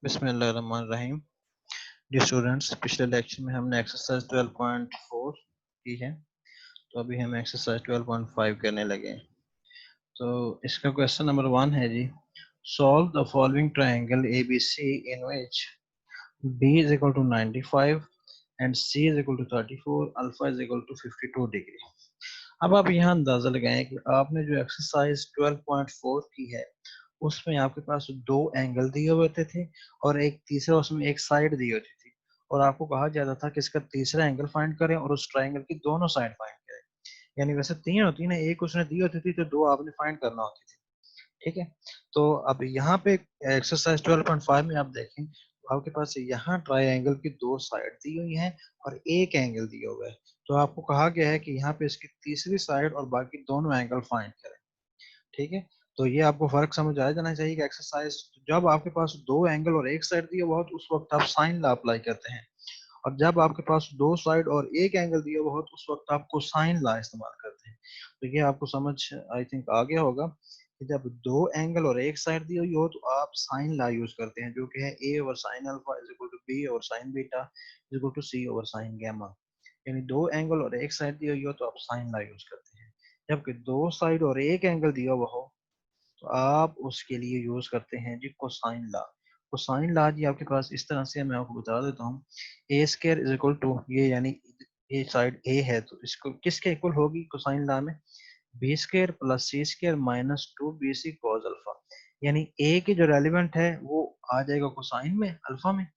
बिस्मिल्लाहिर्रहमानिर्रहीम। जी स्टूडेंट्स, पिछले लेक्चर में हमने एक्सरसाइज 12.4 की है, तो अभी हम एक्सरसाइज 12.5 करने लगे हैं। तो इसका क्वेश्चन नंबर 1 है जी, solve the following triangle ABC in which B is equal to 95 and C is equal to 34, alpha is equal to 52 degree. अब आप यहाँ अंदाजा लगाएं कि आपने जो एक्सरसाइज 12.4 की है उसमें आपके पास दो एंगल दिए हुए थे और एक तीसरा उसमें एक साइड दी होती थी, और आपको कहा जाता था कि इसका तीसरा एंगल फाइंड करें और उस ट्रायंगल की दोनों साइड फाइंड करें। यानी वैसे तीन होती ना, एक उसने दी होती थी तो दो आपने फाइंड करना होती थी। ठीक है, तो अब यहाँ पे एक्सरसाइज 12.5 में आप देखें तो आपके पास यहाँ ट्रायंगल की दो साइड दी हुई हैं और एक एंगल दिया हुआ है। तो आपको कहा गया है कि यहाँ पे इसकी तीसरी साइड और बाकी दोनों एंगल फाइंड करें। ठीक है, तो ये आपको फर्क समझ आ जाना चाहिए कि एक्सरसाइज जब आपके पास दो एंगल और एक साइड दिया हुआ हो तो उस वक्त आप साइन लॉ अप्लाई करते हैं, और जब आपके पास दो साइड और एक एंगल दिया हुआ हो तो उस वक्त आप कोसाइन लॉ इस्तेमाल करते हैं। तो ये आपको समझ आई थिंक आ गया होगा कि जब दो एंगल और एक साइड दी हुई हो तो आप साइन लॉ यूज करते हैं, जो कि है a over sine alpha is equal to b over sine beta is equal to c over sine gamma. यानी दो एंगल और एक साइड दी हुई हो तो आप साइन लॉ यूज करते हैं, जबकि दो साइड और एक एंगल दिया हुआ हो तो आप उसके लिए यूज करते हैं जी कोसाइन लॉ। कोसाइन लॉ जी आपके पास इस तरह से, मैं आपको बता देता हूँ, ए स्क्वायर इज इक्वल टू ये, यानी ये साइड ए है तो इसको किसके इक्वल होगी कोसाइन लॉ में, B square plus C square minus 2bc cos alpha. यानी ए की जो रेलिवेंट है वो आ जाएगा कोसाइन में अल्फा में,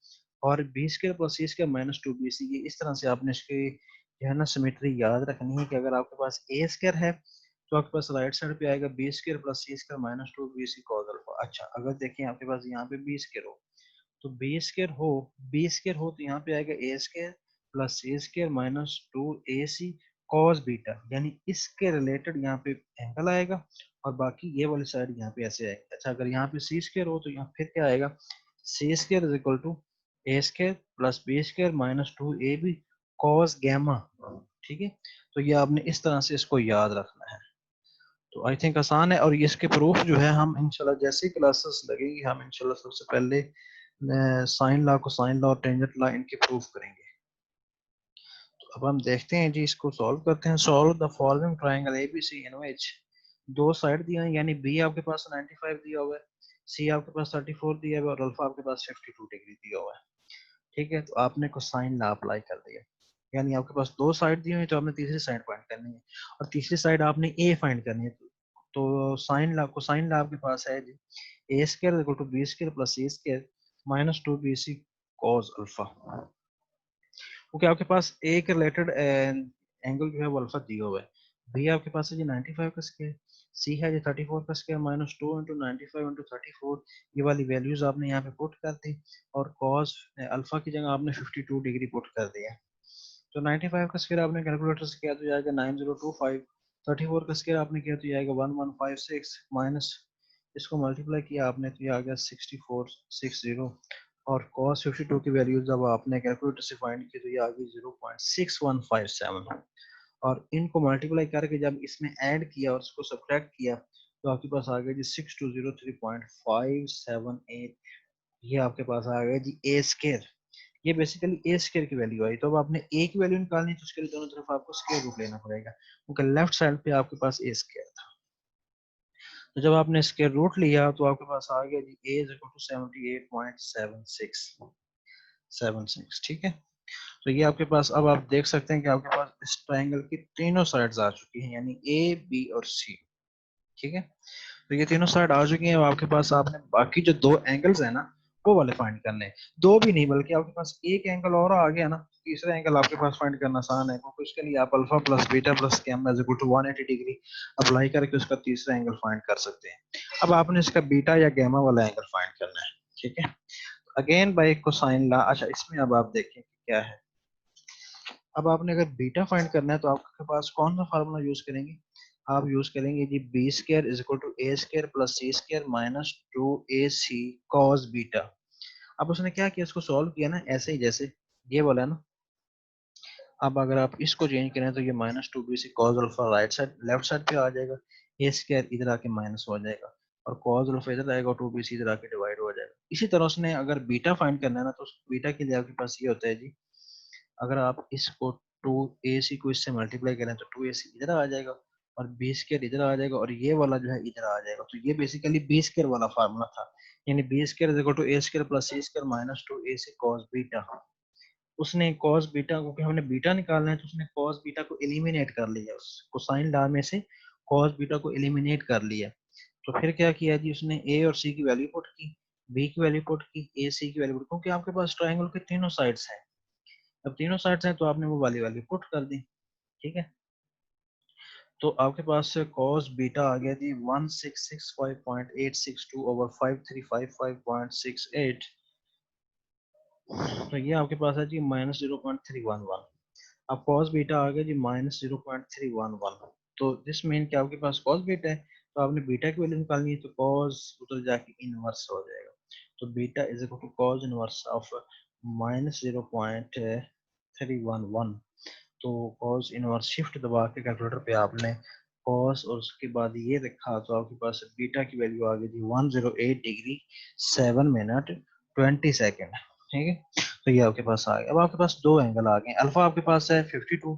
और B square plus C square minus 2bc, ये इस तरह से आपने इसकी जो है ना सिमेट्री याद रखनी है कि अगर आपके पास ए स्क्वायर है तो आपके पास राइट साइड पे आएगा B square plus C square minus 2bc cos alpha. अच्छा, अगर देखें आपके पास यहाँ पे बी स्क्वायर हो तो बी स्क्वायर हो तो यहाँ पे आएगा A square plus C square minus 2ac cos beta, यानी इसके रिलेटेड यहाँ पे एंगल आएगा और बाकी ये वाली साइड यहाँ पे ऐसे आएगी। अच्छा, अगर यहाँ पे सी स्क्वायर हो तो यहाँ फिर क्या आएगा, C square is equal to A square plus B square minus 2ab cos gamma. ठीक है, तो ये आपने इस तरह से इसको याद रखना है। तो आई थिंक आसान है, और इसके प्रूफ जो है हम इंशाल्लाह जैसे क्लासेस लगेगी हम इंशाल्लाह सबसे पहले साइन लॉ को साइन लॉ और टेंजेंट लॉ इनके प्रूफ करेंगे। तो अब हम देखते हैं जी, इसको सॉल्व करते हैं। Solve the following triangle ABC in which दो साइड दिया है, यानी बी आपके पास 95 दिया हुआ है, सी आपके पास 34 दिया हुआ है और अल्फा आपके पास 52 डिग्री दिया हुआ है। ठीक है, तो आपने कोसाइन लॉ अप्लाई कर दिया, यानी आपके पास दो साइड दी हुई है तो आपने तीसरी साइड फाइंड करनी है, और तीसरी साइड आपने ए फाइंड करनी है। तो साइन लॉ कोसाइन लॉ आपके पास है जी, A square equal to B square plus C square minus 2bc cos alpha. Okay, आपके पास ए के रिलेटेड एंगल जो है वो अल्फा दिया हुआ है। बी आपके पास है जी 95 का स्क्वायर, सी है जी 34 का स्क्वायर माइनस 2 इंटू 95 इंटू 34, ये वाली वैल्यूज आपने यहाँ पे पुट कर दी, और कॉस अल्फा की जगह आपने 52 डिग्री पुट कर दिया। तो 95 का स्क्वायर आपने कैलकुलेटर से किया तो जाएगा 9025, 34 का स्क्वायर आपने किया तो जाएगा 1156 माइनस इसको मल्टीप्लाई किया आपने तो ये आ गया 6460, और cos 52 की वैल्यू जब आपने कैलकुलेटर से फाइंड की तो ये आ गई 0.6157, और इनको मल्टीप्लाई करके जब इसमें ऐड किया और इसको सब्ट्रैक्ट किया तो आपके पास आ गया जी 6203.578। ये आपके पास आ गया जी ए स्क्वायर, ये बेसिकली ए स्क्वायर की वैल्यू आई। तो अब आपने ए की वैल्यू निकालनी है तो उसके लिए दोनों तरफ आपको स्क्वायर रूट लेना पड़ेगा, क्योंकि लेफ्ट साइड पे आपके पास ए स्क्वायर था। तो जब आपने स्क्वायर रूट लिया तो आपके पास आ गया जी ए इज इक्वल टू 78.7676। ठीक है, तो ये आपके पास, अब आप देख सकते हैं कि आपके पास इस ट्रायंगल की तीनों साइड्स आ चुकी हैं, यानी ए बी और सी। ठीक है, तो ये तीनों साइड आ चुकी हैं। आपके पास आपने बाकी जो दो एंगल्स है ना वो वाले फाइंड करने हैं, दो भी नहीं बल्कि आपके पास एक एंगल और आ गया ना, तीसरा एंगल आपके पास फाइंड करना आसान है, क्योंकि उसके लिए आप alpha plus beta plus gamma is equal to 180 degree apply करके उसका तीसरा एंगल फाइंड कर सकते हैं। अब आपने इसका बीटा या गैमा वाला एंगल फाइंड करना है। ठीक है, अगेन बाय कोसाइन लॉ। अच्छा, इसमें अब आप देखें कि क्या है। अब आपने अगर बीटा फाइंड करना है तो आपके पास कौन सा फार्मूला यूज करेंगे, आप यूज करेंगे जी B square is equal to A square plus C square minus 2ac cos beta. अब उसने क्या किया, इसको सॉल्व किया ना ऐसे ही जैसे ये बोला है ना। अब अगर आप इसको चेंज करें तो ये minus 2bc cos alpha right side left side पे आ जाएगा, ए स्क्वायर इधर आके माइनस हो जाएगा। और कॉज अल्फा इधर आएगा और 2bc इधर आके डिवाइड हो जाएगा। इसी तरह उसने अगर बीटा फाइंड करना है ना, तो बीटा के लिए आपके पास ये होता है जी, अगर आप इसको 2ac को इससे मल्टीप्लाई करें तो 2ac इधर आ जाएगा और बी स्क्वायर इधर आ जाएगा और ये वाला जो है इधर आ जाएगा। तो ये बेसिकली बी स्क्वायर वाला फार्मूला था, यानी B square is equal to A square plus C square minus 2ac cos beta. उसने कॉस बीटा, क्योंकि हमने बीटा निकालना है तो उसने कॉस बीटा को एलिमिनेट कर लिया, उस कोसाइन लॉ में से कॉस बीटा को एलिमिनेट कर लिया। तो फिर क्या किया जी, उसने ए और सी की वैल्यू पुट की, बी की वैल्यू पुट की, ए सी की वैल्यू पुट, क्योंकि आपके पास ट्रायंगल के तीनों साइड्स हैं। अब तीनों साइड्स हैं तो आपने वो वाली वैल्यू पुट कर दी, ठीक है। तो आपके पास cos बीटा आ गया जी 1665.862 ओवर 5355.68। तो ये आपके पास है जी -0.311। अब cos बीटा आ गया जी -0.311। तो दिस मीन कि आपके पास cos बीटा है, तो आपने बीटा की वैल्यू निकालनी है, तो cos उधर जाके इनवर्स हो जाएगा। तो beta is equal to cos inverse of -0.311। तो cos इनवर्स शिफ्ट दबा के कैलकुलेटर पे आपने cos और उसके बाद ये रखा, तो आपके पास बीटा की वैल्यू आ गई थी 108 डिग्री 7 मिनट 20 सेकेंड, ठीक है। तो ये आपके पास आ गया। अब आपके पास दो एंगल आ गए, अल्फा आपके पास है 52,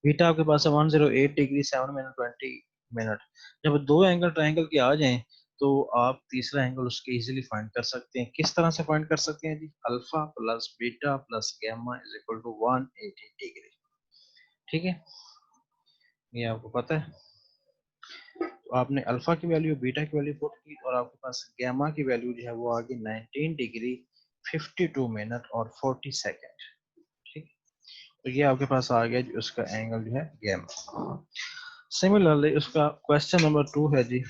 बीटा आपके पास है 108 डिग्री 7 मिनट 20 मिनट। जब दो एंगल ट्रायंगल के आ जाएं तो आप तीसरा एंगल उसके इजीली फाइंड कर सकते हैं। किस तरह से फाइंड कर सकते हैं जी, alpha plus beta plus gamma is equal to 180 degree, ठीक है, ये आपको पता है। तो आपने अल्फा की वैल्यू बीटा की वैल्यू पुट की और आपके पास गामा की वैल्यू जो है वो आ गई 19 डिग्री 52 मिनट और 40 सेकेंड, ठीक। तो ये आपके पास आ गया जी उसका एंगल जो है गामा। सिमिलरली उसका क्वेश्चन नंबर 2 है जी,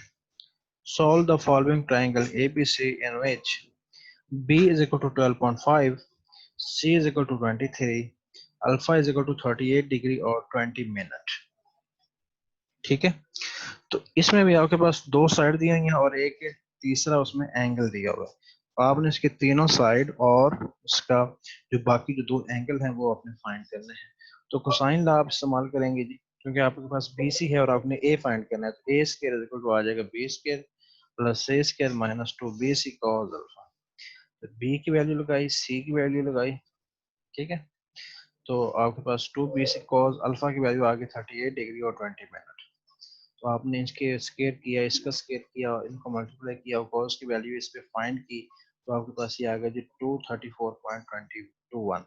solve the following triangle ABC in which B is equal to 12.5, C is equal to 23, alpha is equal to 38 degree और 20 मिनट, ठीक है। तो इसमें भी आपके पास दो साइड दी हुई हैं और एक तीसरा उसमें एंगल दिया हुआ है। तो आपने इसके तीनों साइड और उसका जो बाकी जो दो एंगल हैं वो आपने फाइंड करने हैं। तो कोसाइन लॉ आप इस्तेमाल करेंगे जी, क्योंकि आपके पास BC है और आपने ए फाइंड करना है, तो ए स्क्वायर इक्वल टू आ जाएगा B square plus A square minus 2bc cos alpha. तो बी की वैल्यू लगाई, सी की वैल्यू लगाई, ठीक है। तो आपके पास 2bc कॉस अल्फा की वैल्यू आ गई 38 डिग्री और 20 मिनट। तो आपने इसके स्केयर किया, इसका स्केयर किया, इनको मल्टीप्लाई किया और कॉस की वैल्यू इस पे फाइंड की, तो आपके पास ये आ गया जी 234.21।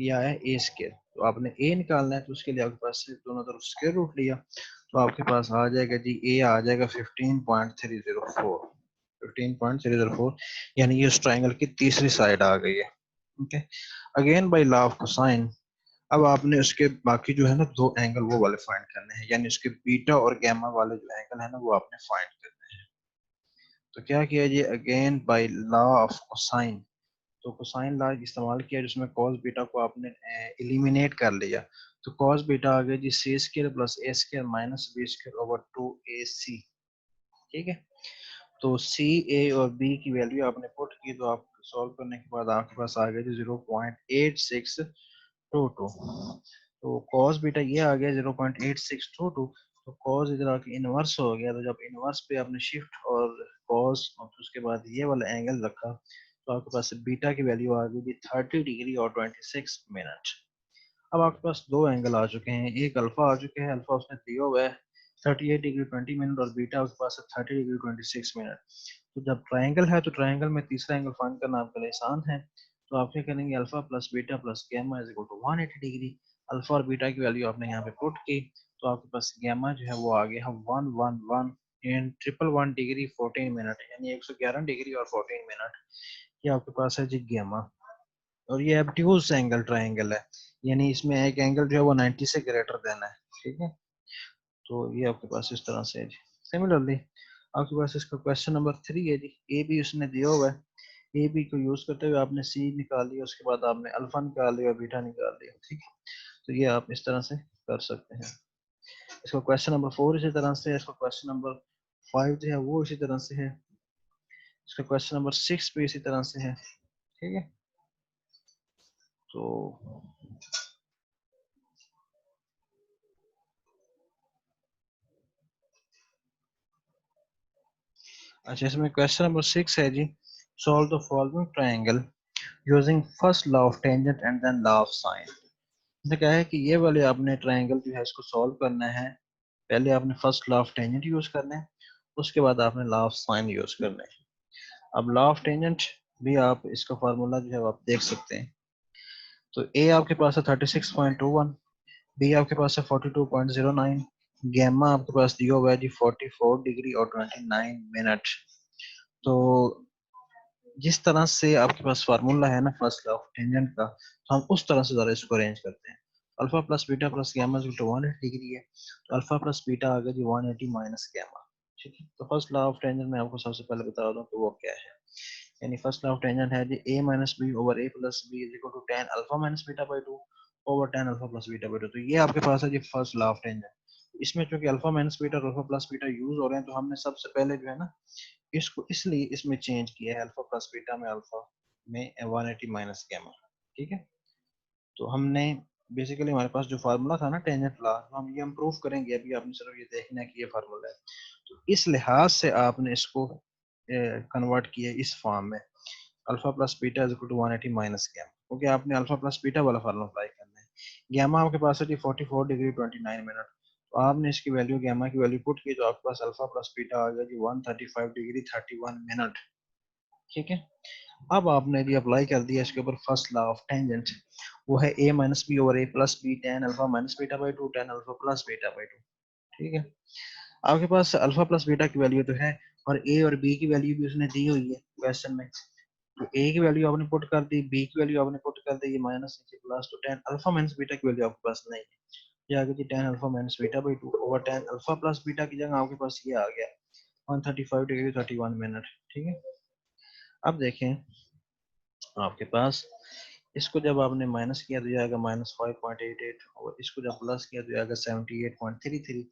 ये आया ए स्केयर। तो आपने ए निकालना है तो उसके लिए आपके पास से दोनों तरफ स्केयर रूट लिया, तो आपके पास आ जाएगा जी ए आ जाएगा 15.304, 15.304, यानी ये उस ट्राइंगल की तीसरी साइड आ गई है, okay. Again by law of cosine अब आपने उसके बाकी जो है ना दो एंगल वो वाले फाइंड करने हैं, यानी उसके बीटा और गामा वाले जो एंगल है ना वो आपने फाइंड करने हैं। तो क्या किया जी, again by law of cosine, तो कोसाइन लॉ इस्तेमाल किया जिसमें cos बीटा को आपने एलिमिनेट कर लिया। तो cos बीटा आ गया जी C square plus A square minus B square over 2ac, ठीक है। तो सी ए और बी की वैल्यू आपने पुट की, तो आप सॉल्व करने के बाद आपके पास आ गया जी 0.8622। तो cos बीटा ये आ गया 0.8622। तो cos इधर आके इनवर्स हो गया, तो जब इनवर्स पे आपने शिफ्ट और cos और उसके बाद ये वाला एंगल रखा, तो आपके पास बीटा की वैल्यू आ गई 30 डिग्री और 26 मिनट। अब आपके पास दो एंगल आ चुके हैं, एक अल्फा आ चुके हैं, अल्फा उसने दिया हुआ है 38 डिग्री 20 मिनट और बीटा उसके पास है 30 डिग्री 26 मिनट। तो जब ट्राइंगल है तो ट्राइंगल में तीसरा एंगल फाइंड करना आपके लिए आसान है। तो आप क्या करेंगे, alpha plus beta plus gamma is equal to 180 degree. Alpha और बीटा की वैल्यू आपने यहाँ पे पुट की, तो आपके पास गामा जो है वो आ गया 111 इन 111 डिग्री 14 मिनट, यानी 111 डिग्री और 14 मिनट। ये आपके पास है जी गामा। और ये एब्ट्यूज एंगल ट्राइंगल है, यानी इसमें एक एंगल जो है वो 90 से ग्रेटर देना है, ठीक है। तो ये आपके पास इस तरह से है जी। सिमिलरली आपके पास इसका क्वेश्चन नंबर 3 है जी, ए बी उसने दिया हुआ है, ए बी को यूज करते हुए आपने सी निकाल लिया, उसके बाद आपने अल्फा निकाल लिया, बीटा निकाल लिया, ठीक है। तो ये आप इस तरह से कर सकते हैं। इसका क्वेश्चन नंबर 4 इसी तरह से है, इसका क्वेश्चन नंबर 5 जो है वो इसी तरह से है, इसका क्वेश्चन नंबर 6 भी इसी तरह से है, ठीक है। तो अच्छा, इसमें क्वेश्चन नंबर 6 है जी, solve the following triangle using first law of tangent and then law of sine. इसने कहा है कि ये वाले आपने ट्रायंगल जो है इसको सॉल्व करना है, पहले आपने first law of tangent use करना है, उसके बाद आपने लॉ ऑफ साइन यूज करना है। अब लॉ ऑफ टेंजेंट भी आप इसका फार्मूला जो है आप देख सकते हैं। तो ए आपके पास है 36.21, बी आपके पास है 42.09, गैमा आपके पास दिया हुआ है जी 44 डिग्री और 29 मिनट। तो जिस तरह से आपके पास फार्मूला है ना फर्स्ट लॉ ऑफ टेंजेंट का, तो हम उस तरह से जरा इसको अरेंज करते हैं। Alpha plus beta plus gamma equal to 180 degree है, तो अल्फा प्लस बीटा आ गया जी 180 माइनस गैमा। ठीक है, तो फर्स्ट लॉ ऑफ टेंजेंट मैं आपको सबसे पहले बता दूं कि वो क्या है। यानी फर्स्ट लॉ ऑफ टेंजेंट है जी a minus B over a plus B is equal to tan alpha minus beta by 2 over tan alpha plus beta by 2। तो ये आपके पास है जी फर्स्ट लॉ ऑफ टेंजेंट। इसमें चूंकि अल्फा माइनस बीटा और अल्फा प्लस बीटा यूज हो रहे हैं, तो हमने सबसे पहले जो है ना इसको इसलिए इसमें चेंज किया है, अल्फा प्लस बीटा में अल्फा में 180 माइनस गैमा। ठीक है, तो हमने बेसिकली हमारे पास जो फार्मूला था ना टेंजेंट लॉ, हम ये हम प्रूफ करेंगे। अभी आपने सिर्फ ये देखना है कि ये फार्मूला है, तो इस लिहाज से आपने इसको कन्वर्ट किया इस फॉर्म में, alpha plus beta is equal to 180 minus gamma, क्योंकि आपने अल्फा प्लस बीटा वाला फार्मूला अप्लाई करना है। गैमा आपके पास है जी 44 डिग्री 29 मिनट, तो आपने इसकी वैल्यू गैमा की वैल्यू पुट की, तो आपके पास अल्फा प्लस बीटा आ गया जी 135 डिग्री 31 मिनट। ठीक है, अब आपने जी अप्लाई कर दिया इसके ऊपर फर्स्ट लॉ ऑफ टेंजेंट, वो है a minus B over a plus B tan alpha minus beta by 2 tan alpha plus beta by 2। ठीक है, आपके पास अल्फा प्लस बीटा की वैल्यू तो है, और a और b की वैल्यू भी उसने दी हुई है क्वेश्चन में। तो a की वैल्यू आपने पुट कर दी, b की वैल्यू आपने पुट कर दी, ये माइनस नीचे प्लस, तो tan अल्फा माइनस बीटा की वैल्यू आपके पास नहीं है, ये आ गई tan alpha minus beta by 2 over tan alpha plus beta की जगह आपके पास ये आ गया 135 डिग्री 31 मिनट। ठीक है, अब देखें आपके पास इसको जब आपने माइनस किया तो ये आएगा -5.88, और इसको जब प्लस किया तो ये आएगा 78.33,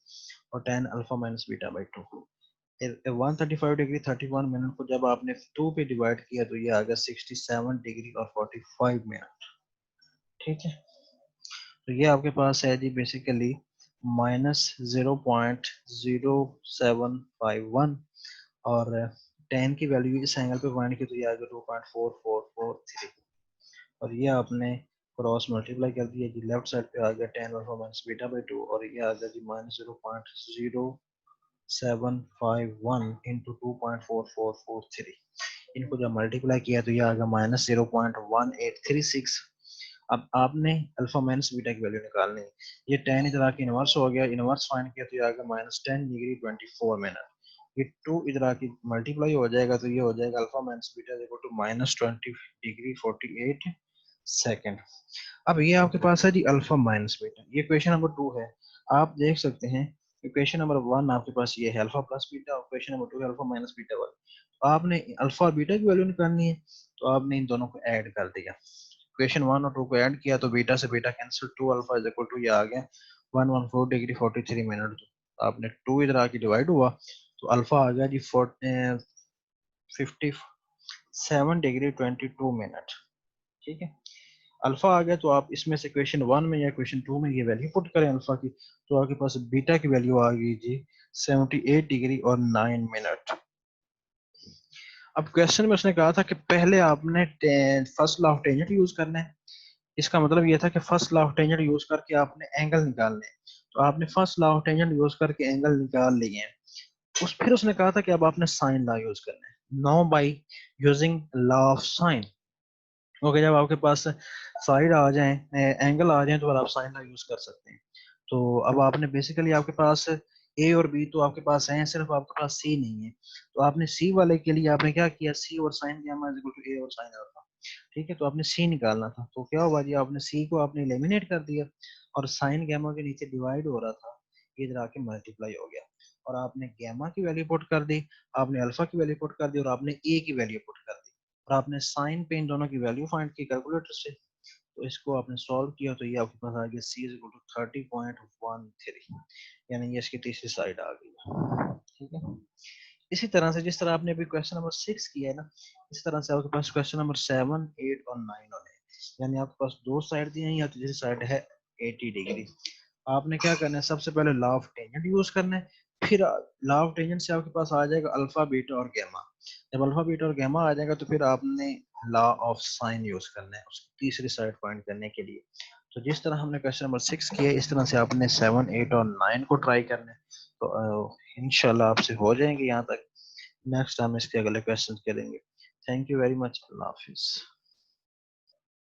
और tan alpha minus beta by 2। 135 degree 31 minute को जब आपने 2 पे डिवाइड किया तो ये आ गया 67 डिग्री और 45 मिनट। ठीक है, तो ये आपके पास है जी बेसिकली -0.0751, और tan की वैल्यू इस एंगल पे पॉइंट की तो ये आ गया 2.4443, और ये आपने क्रॉस मल्टीप्लाई कर दिया जी, लेफ्ट साइड पे आ गया tan alpha minus beta by 2, और ये आ गया जी -0.0751 इंटू 2.4443। इनको जब मल्टीप्लाई किया तो ये आ गया -0.1836। अब आपने अल्फा माइनस बीटा की वैल्यू निकालनी है। ये tan इधर आके इनवर्स हो गया, इनवर्स फाइंड किया तो ये आ गया -10 डिग्री 24 मिनट। ये 2 इधर आके मल्टीप्लाई हो जाएगा तो ये हो जाएगा alpha minus beta equal to -20 degree 48 second. अब ये आपके पास है जी अल्फा माइनस बीटा, ये क्वेश्चन नंबर 2 है। आप देख सकते हैं क्वेश्चन नंबर 1 आपके पास ये है अल्फा प्लस बीटा, और क्वेश्चन नंबर 2 है अल्फा माइनस बीटा वाला। तो आपने अल्फा और बीटा की वैल्यू निकालनी है, तो आपने इन दोनों को ऐड कर दिया। क्वेश्चन 1 और 2 को ऐड किया तो बीटा से beta cancel, 2 alpha is equal to ये आ गया 114 डिग्री 43 मिनट। तो आपने 2 इधर आके डिवाइड हुआ तो अल्फा आ गया जी 57 डिग्री 22 मिनट। ठीक है, अल्फा आ गया, तो आप इसमें से क्वेश्चन 1 में या क्वेश्चन 2 में ये वैल्यू पुट करें अल्फा की, तो आपके पास बीटा की वैल्यू आ गई जी 78 डिग्री और 9 मिनट। अब क्वेश्चन में उसने कहा था कि पहले आपने first law of tangent use करना है। इसका मतलब ये था कि first law of tangent use करके आपने एंगल निकालने हैं, तो आपने first law of tangent use करके एंगल निकाल लिए हैं। फिर उसने कहा था कि अब आपने साइन लॉ यूज करना है, now by using law of sign. Okay, जब आपके पास साइड आ जाए, एंगल आ जाए, तो फिर आप साइन लॉ यूज कर सकते हैं। तो अब आपने बेसिकली आपके पास ए और बी तो आपके पास है, सिर्फ आपके पास सी नहीं है। तो आपने सी वाले के लिए आपने क्या किया, सी और sine gamma is equal to A और साइन अल्फा। ठीक है, तो आपने सी निकालना था, तो क्या हुआ जी, आपने सी को आपने एलिमिनेट कर दिया, और साइन गैमा के नीचे डिवाइड हो रहा था, इधर आके मल्टीप्लाई हो गया, और आपने गैमा की वैल्यू पुट कर दी, आपने अल्फा की वैल्यू पुट कर दी, और आपने ए की वैल्यू पुट कर दी, और आपने साइन पे इन दोनों की वैल्यू फाइंड की कैलकुलेटर से। तो इसको आपने सॉल्व किया तो ये आपके पास आ गया सी इज इक्वल टू 30.13, यानी ये इसकी तीसरी साइड आ गई। ठीक है, इसी तरह से जिस तरह आपने अभी क्वेश्चन नंबर 6 किया है ना, इस तरह से आपके पास क्वेश्चन नंबर 7, 8 और 9 होने हैं। यानी आपके पास दो साइड दी हैं, या तीसरी साइड है 80 डिग्री। आपने क्या करना है, सबसे पहले लॉ ऑफ टेंजेंट यूज करना है, फिर लॉ ऑफ टेंजेंट से आपके पास आ जाएगा अल्फा बीटा और गैमा। जब अल्फा बीटा और गैमा आ जाएगा तो फिर आपने लॉ ऑफ साइन यूज करना है उसकी तीसरी साइड पॉइंट करने के लिए। तो जिस तरह हमने क्वेश्चन नंबर 6 किया इस तरह से आपने 7, 8 और 9 को ट्राई करना है। तो इंशाल्लाह आपसे हो जाएंगे यहाँ तक। नेक्स्ट टाइम इसके अगले क्वेश्चन करेंगे। Thank you very much. Allah Hafiz.